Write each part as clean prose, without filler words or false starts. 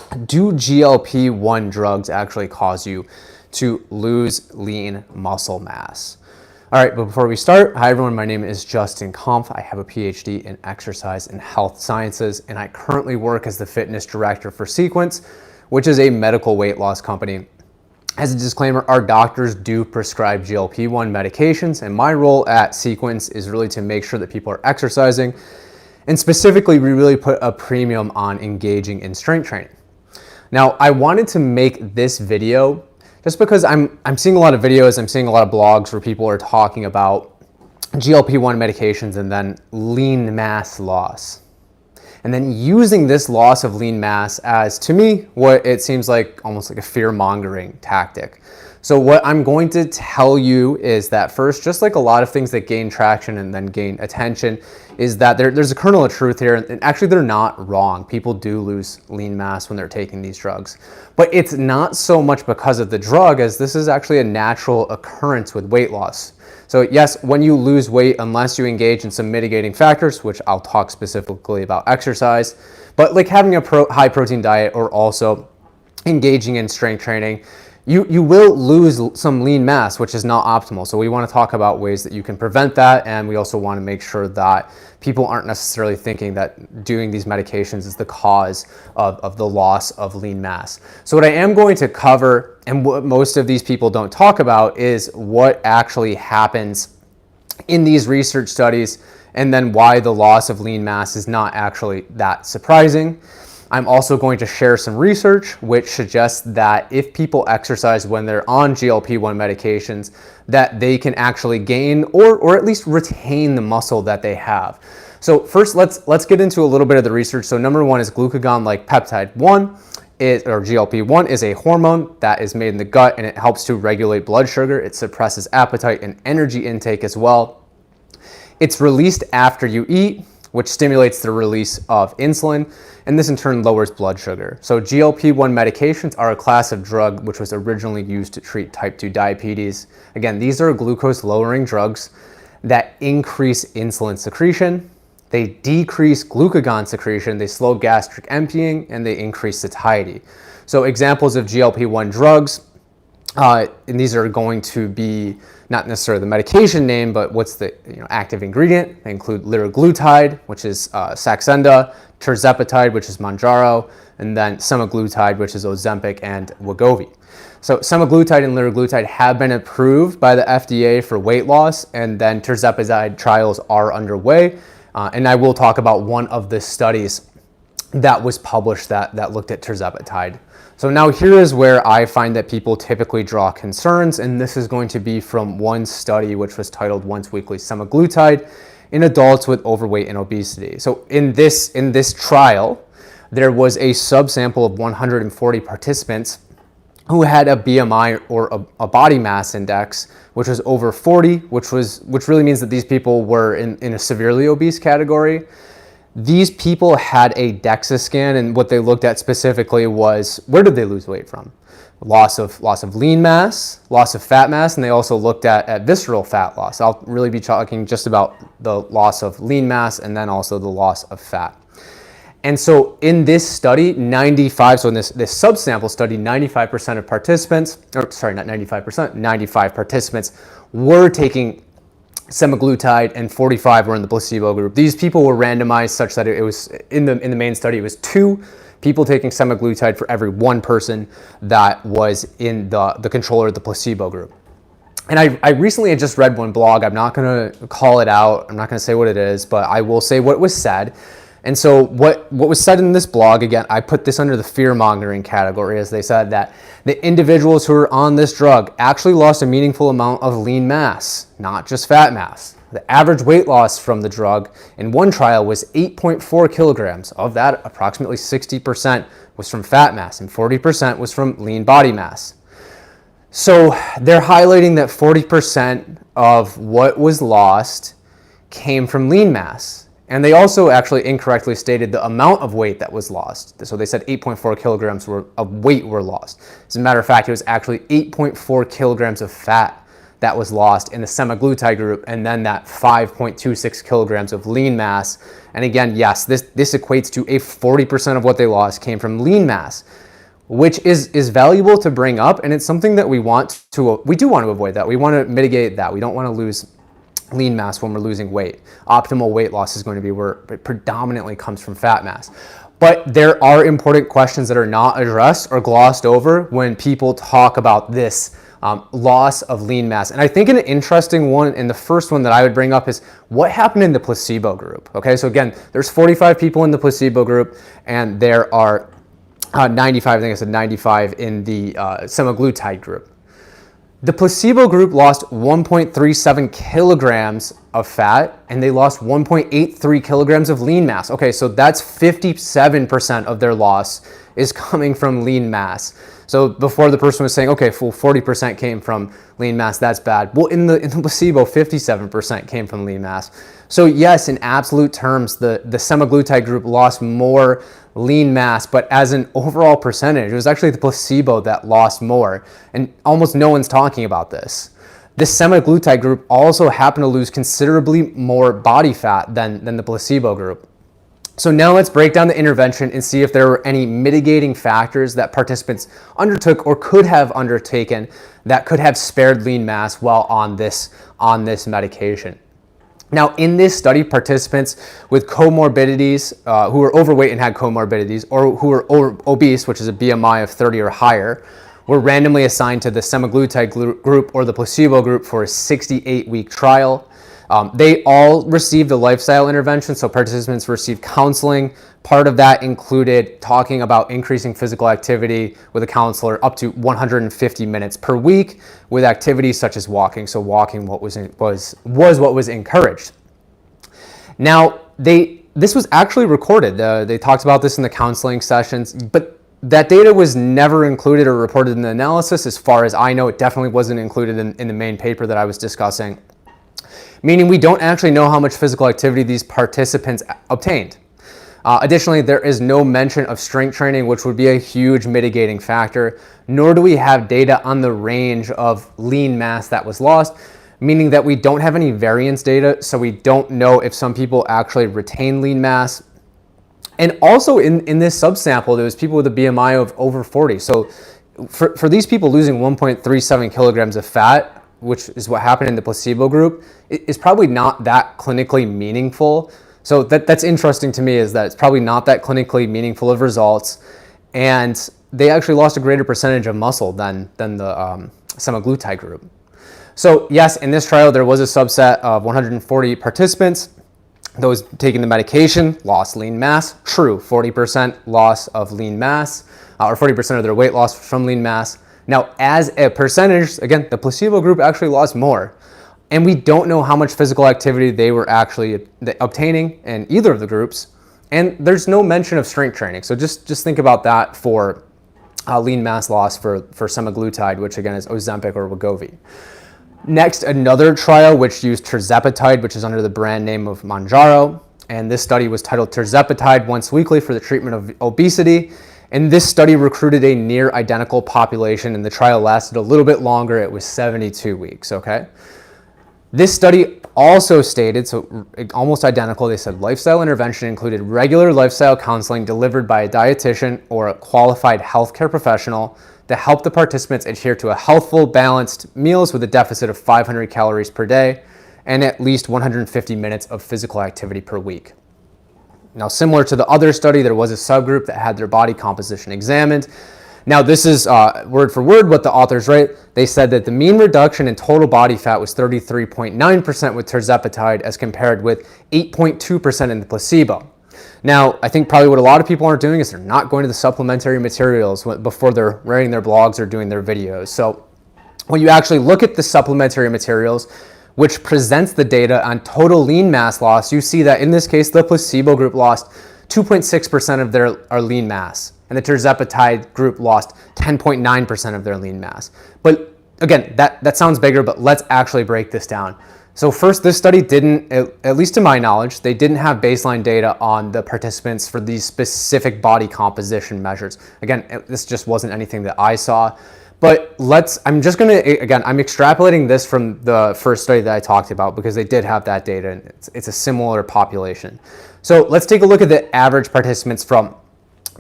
Do GLP-1 drugs actually cause you to lose lean muscle mass? All right, but before we start, hi everyone, my name is Justin Kampf. I have a PhD in exercise and health sciences, and I currently work as the fitness director for Sequence, which is a medical weight loss company. As a disclaimer, our doctors do prescribe GLP-1 medications, and my role at Sequence is really to make sure that people are exercising, and specifically, we really put a premium on engaging in strength training. Now, I wanted to make this video just because I'm seeing a lot of videos, I'm seeing a lot of blogs where people are talking about GLP-1 medications and then lean mass loss. And then using this loss of lean mass as, to me, what it seems like almost like a fear-mongering tactic. So what I'm going to tell you is that first, just like a lot of things that gain traction and then gain attention, is that there's a kernel of truth here, and actually they're not wrong. People do lose lean mass when they're taking these drugs. But it's not so much because of the drug as this is actually a natural occurrence with weight loss. So yes, when you lose weight, unless you engage in some mitigating factors, which I'll talk specifically about exercise, but like having a high protein diet or also engaging in strength training, you will lose some lean mass, which is not optimal. So we want to talk about ways that you can prevent that. And we also want to make sure that people aren't necessarily thinking that doing these medications is the cause of the loss of lean mass. So what I am going to cover, and what most of these people don't talk about, is what actually happens in these research studies, and then why the loss of lean mass is not actually that surprising. I'm also going to share some research which suggests that if people exercise when they're on GLP-1 medications, that they can actually gain or at least retain the muscle that they have. So first, let's get into a little bit of the research. So number one is glucagon-like peptide 1, or GLP-1 is a hormone that is made in the gut, and it helps to regulate blood sugar. It suppresses appetite and energy intake as well. It's released after you eat, which stimulates the release of insulin, and this in turn lowers blood sugar. So GLP-1 medications are a class of drug which was originally used to treat type 2 diabetes. Again, these are glucose-lowering drugs that increase insulin secretion, they decrease glucagon secretion, they slow gastric emptying, and they increase satiety. So examples of GLP-1 drugs, and these are going to be not necessarily the medication name, but what's the active ingredient. They include liraglutide, which is Saxenda, Terzapatide, which is Mounjaro, and then semaglutide, which is Ozempic and Wegovy. So semaglutide and liraglutide have been approved by the FDA for weight loss, and then Terzapatide trials are underway. And I will talk about one of the studies that was published that looked at Terzapatide. So now here is where I find that people typically draw concerns, and this is going to be from one study which was titled Once Weekly Semaglutide in Adults with Overweight and Obesity. So in this trial, there was a subsample of 140 participants who had a BMI or a body mass index which was over 40, which really means that these people were in a severely obese category. These people had a DEXA scan, and what they looked at specifically was where did they lose weight from? Loss of lean mass, loss of fat mass, and they also looked at visceral fat loss. I'll really be talking just about the loss of lean mass and then also the loss of fat. And so in this study, in this subsample study, 95% of participants, or sorry, not 95%, 95 participants were taking semaglutide, and 45 were in the placebo group. These people were randomized such that it was in the main study, it was 2 people taking semaglutide for every 1 person that was in the control or the placebo group. And I recently had just read one blog. I'm not going to call it out. I'm not going to say what it is, but I will say what was said. And so what was said in this blog, again, I put this under the fear-mongering category, as they said that the individuals who were on this drug actually lost a meaningful amount of lean mass, not just fat mass. The average weight loss from the drug in one trial was 8.4 kilograms. Of that, approximately 60% was from fat mass and 40% was from lean body mass. So they're highlighting that 40% of what was lost came from lean mass. And they also actually incorrectly stated the amount of weight that was lost. So they said 8.4 kilograms of weight were lost. As a matter of fact, it was actually 8.4 kilograms of fat that was lost in the semaglutide group, and then that 5.26 kilograms of lean mass. And again, yes, this equates to a 40% of what they lost came from lean mass, which is valuable to bring up, and it's something that we do want to avoid that. We want to mitigate that. We don't want to lose lean mass when we're losing weight. Optimal weight loss is going to be where it predominantly comes from fat mass. But there are important questions that are not addressed or glossed over when people talk about this loss of lean mass. And I think an interesting one, and the first one that I would bring up, is what happened in the placebo group. Okay, so again, there's 45 people in the placebo group, and there are 95, I think I said 95 in the semaglutide group. The placebo group lost 1.37 kilograms of fat, and they lost 1.83 kilograms of lean mass. Okay, so that's 57% of their loss is coming from lean mass. So before, the person was saying, okay, full 40% came from lean mass, that's bad. Well, in the placebo, 57% came from lean mass. So yes, in absolute terms, the semaglutide group lost more lean mass, but as an overall percentage, it was actually the placebo that lost more, and almost no one's talking about this. The semaglutide group also happened to lose considerably more body fat than the placebo group. So now let's break down the intervention and see if there were any mitigating factors that participants undertook or could have undertaken that could have spared lean mass while on this medication. Now, in this study, participants with comorbidities, who were overweight and had comorbidities, or who were obese, which is a BMI of 30 or higher, were randomly assigned to the semaglutide group or the placebo group for a 68-week trial. They all received a lifestyle intervention, so participants received counseling. Part of that included talking about increasing physical activity with a counselor up to 150 minutes per week, with activities such as walking. So walking was what was encouraged. Now, this was actually recorded. They talked about this in the counseling sessions, but that data was never included or reported in the analysis. As far as I know, it definitely wasn't included in the main paper that I was discussing, meaning we don't actually know how much physical activity these participants obtained. Additionally, there is no mention of strength training, which would be a huge mitigating factor, nor do we have data on the range of lean mass that was lost, meaning that we don't have any variance data, so we don't know if some people actually retain lean mass. And also in this subsample, there was people with a BMI of over 40. So for these people, losing 1.37 kilograms of fat, which is what happened in the placebo group, is probably not that clinically meaningful. So that's interesting to me, is that it's probably not that clinically meaningful of results, and they actually lost a greater percentage of muscle than the semaglutide group. So yes, in this trial, there was a subset of 140 participants. Those taking the medication lost lean mass. True, 40% loss of lean mass, or 40% of their weight loss from lean mass. Now, as a percentage, again, the placebo group actually lost more. And we don't know how much physical activity they were actually obtaining in either of the groups. And there's no mention of strength training. So just think about that for lean mass loss for semaglutide, which again is Ozempic or Wegovy. Next, another trial which used Terzapatide, which is under the brand name of Mounjaro. And this study was titled Terzapatide Once Weekly for the Treatment of Obesity. And this study recruited a near identical population, and the trial lasted a little bit longer. It was 72 weeks, okay? This study also stated, so almost identical, they said lifestyle intervention included regular lifestyle counseling delivered by a dietitian or a qualified healthcare professional to help the participants adhere to a healthful, balanced meals with a deficit of 500 calories per day and at least 150 minutes of physical activity per week. Now, similar to the other study, there was a subgroup that had their body composition examined. Now, this is word for word what the authors write. They said that the mean reduction in total body fat was 33.9% with Terzapatide as compared with 8.2% in the placebo. Now, I think probably what a lot of people aren't doing is they're not going to the supplementary materials before they're writing their blogs or doing their videos. So when you actually look at the supplementary materials, which presents the data on total lean mass loss, you see that in this case, the placebo group lost 2.6% of their lean mass, and the Terzapatide group lost 10.9% of their lean mass. But again, that sounds bigger, but let's actually break this down. So first, this study didn't, at least to my knowledge, they didn't have baseline data on the participants for these specific body composition measures. Again, this just wasn't anything that I saw. But I'm just gonna, again, I'm extrapolating this from the first study that I talked about because they did have that data and it's a similar population. So let's take a look at the average participants from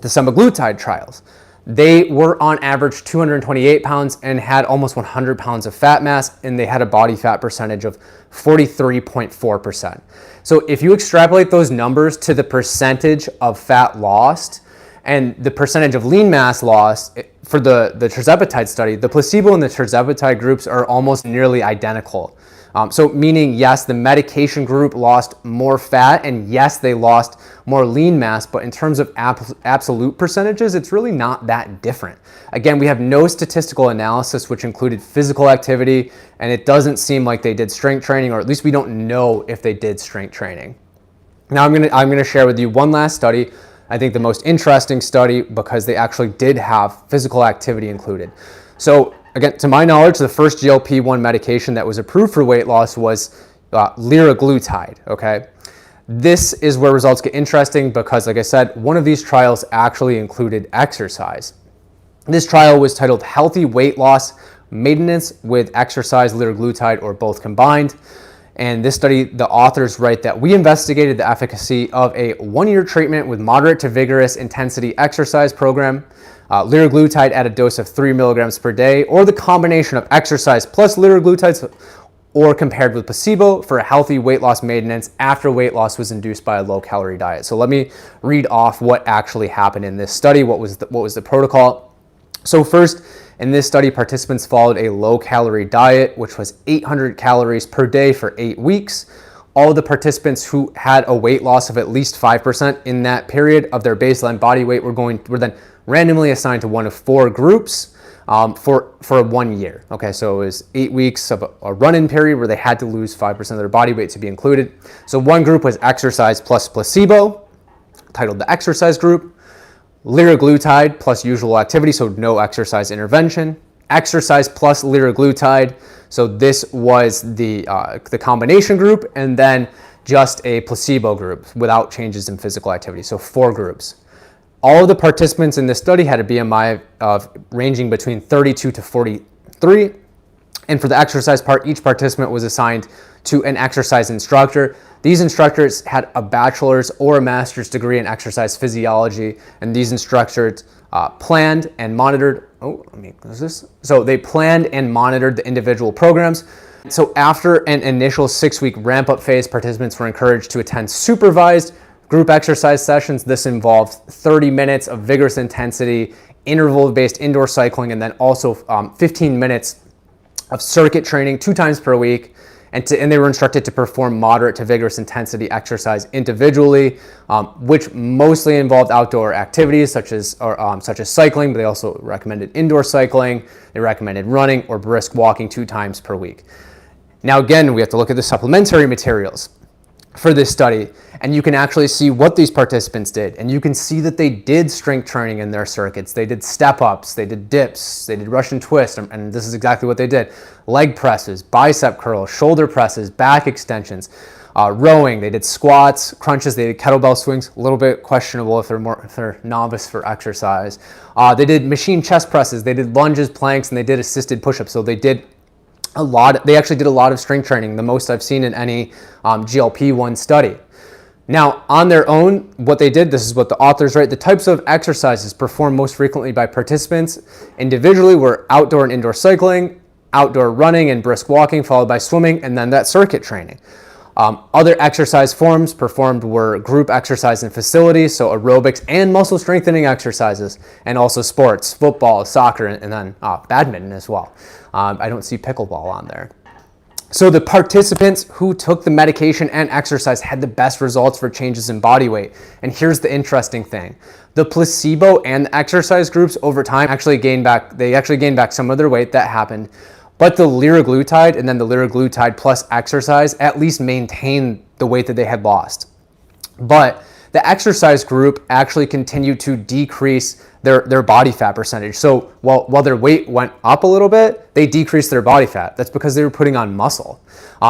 the semaglutide trials. They were on average 228 pounds and had almost 100 pounds of fat mass, and they had a body fat percentage of 43.4%. So if you extrapolate those numbers to the percentage of fat lost and the percentage of lean mass lost for the Terzapatide study, the placebo and the Terzapatide groups are almost nearly identical. So meaning, yes, the medication group lost more fat, and yes, they lost more lean mass, but in terms of absolute percentages, it's really not that different. Again, we have no statistical analysis which included physical activity, and it doesn't seem like they did strength training, or at least we don't know if they did strength training. Now I'm gonna share with you one last study, I think the most interesting study, because they actually did have physical activity included. So again, to my knowledge, the first GLP-1 medication that was approved for weight loss was liraglutide, okay? This is where results get interesting because, like I said, one of these trials actually included exercise. This trial was titled Healthy Weight Loss Maintenance with Exercise, Liraglutide, or both combined. And this study, the authors write that we investigated the efficacy of a one-year treatment with moderate to vigorous intensity exercise program, liraglutide at a dose of 3 milligrams per day, or the combination of exercise plus liraglutide, or compared with placebo for a healthy weight loss maintenance after weight loss was induced by a low-calorie diet. So let me read off what actually happened in this study. What was the protocol? So first, in this study, participants followed a low-calorie diet, which was 800 calories per day for 8 weeks. All of the participants who had a weight loss of at least 5% in that period of their baseline body weight were then randomly assigned to one of 4 groups for 1 year. Okay, so it was 8 weeks of a run-in period where they had to lose 5% of their body weight to be included. So one group was exercise plus placebo, titled the exercise group. Liraglutide plus usual activity, so no exercise intervention. Exercise plus liraglutide, so this was the combination group, and then just a placebo group without changes in physical activity, so 4 groups. All of the participants in this study had a BMI of ranging between 32 to 43, and for the exercise part, each participant was assigned to an exercise instructor. These instructors had a bachelor's or a master's degree in exercise physiology, and these instructors planned and monitored. So they planned and monitored the individual programs. So after an initial 6-week ramp-up phase, participants were encouraged to attend supervised group exercise sessions. This involved 30 minutes of vigorous intensity, interval-based indoor cycling, and then also 15 minutes of circuit training 2 times per week. And they were instructed to perform moderate to vigorous intensity exercise individually, which mostly involved outdoor activities such as cycling, but they also recommended indoor cycling. They recommended running or brisk walking 2 times per week. Now again, we have to look at the supplementary materials for this study, and you can actually see what these participants did. And you can see that they did strength training in their circuits. They did step-ups, they did dips, they did Russian twist, and this is exactly what they did. Leg presses, bicep curls, shoulder presses, back extensions, rowing, they did squats, crunches, they did kettlebell swings. A little bit questionable if they're novice for exercise. They did machine chest presses, they did lunges, planks, and they did assisted push-ups. So they actually did a lot of strength training, the most I've seen in any GLP-1 study. Now, on their own, what they did, this is what the authors write, the types of exercises performed most frequently by participants individually were outdoor and indoor cycling, outdoor running and brisk walking, followed by swimming, and then that circuit training. Other exercise forms performed were group exercise in facilities, so aerobics and muscle strengthening exercises, and also sports, football, soccer, and then badminton as well. I don't see pickleball on there. So the participants who took the medication and exercise had the best results for changes in body weight. And here's the interesting thing. The placebo and the exercise groups over time actually gained back some of their weight. That happened. But the liraglutide and then the liraglutide plus exercise at least maintained the weight that they had lost. But the exercise group actually continued to decrease their body fat percentage. So while their weight went up a little bit, they decreased their body fat. That's because they were putting on muscle.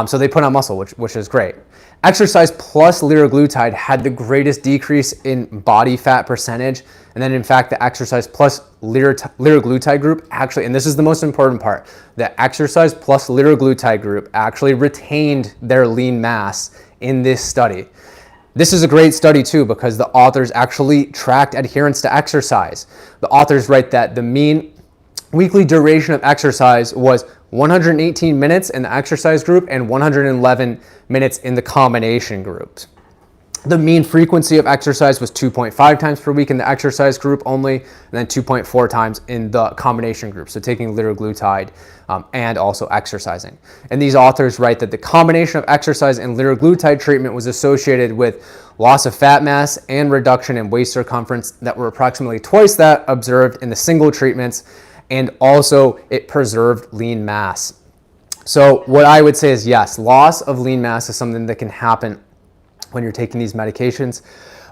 So they put on muscle, which is great. Exercise plus liraglutide had the greatest decrease in body fat percentage. And then in fact, the exercise plus liraglutide group actually, and this is the most important part, the exercise plus liraglutide group actually retained their lean mass in this study. This is a great study too, because the authors actually tracked adherence to exercise. The authors write that the mean weekly duration of exercise was 118 minutes in the exercise group and 111 minutes in the combination groups. The mean frequency of exercise was 2.5 times per week in the exercise group only, and then 2.4 times in the combination group, so taking liraglutide and also exercising. And these authors write that the combination of exercise and liraglutide treatment was associated with loss of fat mass and reduction in waist circumference that were approximately twice that observed in the single treatments, and also it preserved lean mass. So what I would say is yes, loss of lean mass is something that can happen when you're taking these medications,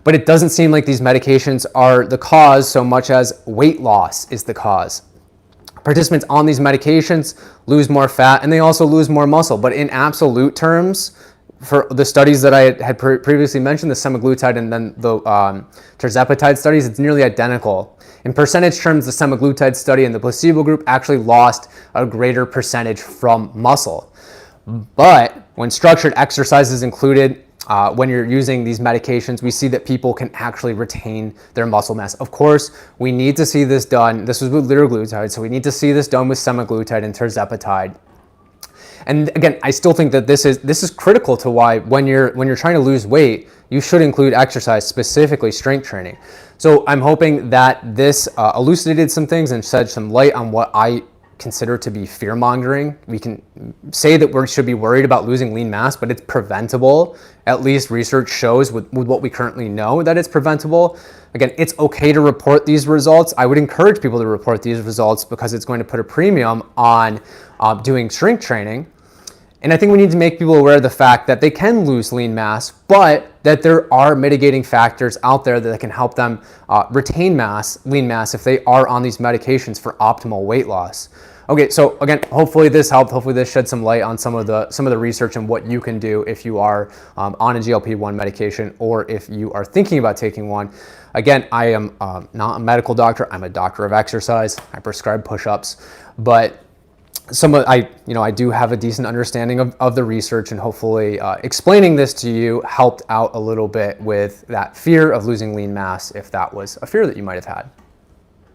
but it doesn't seem like these medications are the cause so much as weight loss is the cause. Participants on these medications lose more fat and they also lose more muscle, but in absolute terms, for the studies that I had previously mentioned, the semaglutide and then the Terzapatide studies, it's nearly identical. In percentage terms, the semaglutide study and the placebo group actually lost a greater percentage from muscle. But when structured exercise is included, when you're using these medications, we see that people can actually retain their muscle mass. Of course, we need to see this done. This was with liraglutide, so we need to see this done with semaglutide and Terzapatide. And again, I still think that this is critical to why when you're trying to lose weight, you should include exercise, specifically strength training. So I'm hoping that this elucidated some things and shed some light on what I consider to be fear-mongering. We can say that we should be worried about losing lean mass, but it's preventable. At least research shows with what we currently know that it's preventable. Again, it's okay to report these results. I would encourage people to report these results because it's going to put a premium on doing strength training. And I think we need to make people aware of the fact that they can lose lean mass, but that there are mitigating factors out there that can help them retain lean mass if they are on these medications for optimal weight loss. Okay, so again, hopefully this helped. Hopefully this shed some light on some of the research and what you can do if you are on a GLP-1 medication or if you are thinking about taking one. Again, I am not a medical doctor. I'm a doctor of exercise. I prescribe push-ups, but I do have a decent understanding of the research, and hopefully explaining this to you helped out a little bit with that fear of losing lean mass if that was a fear that you might have had.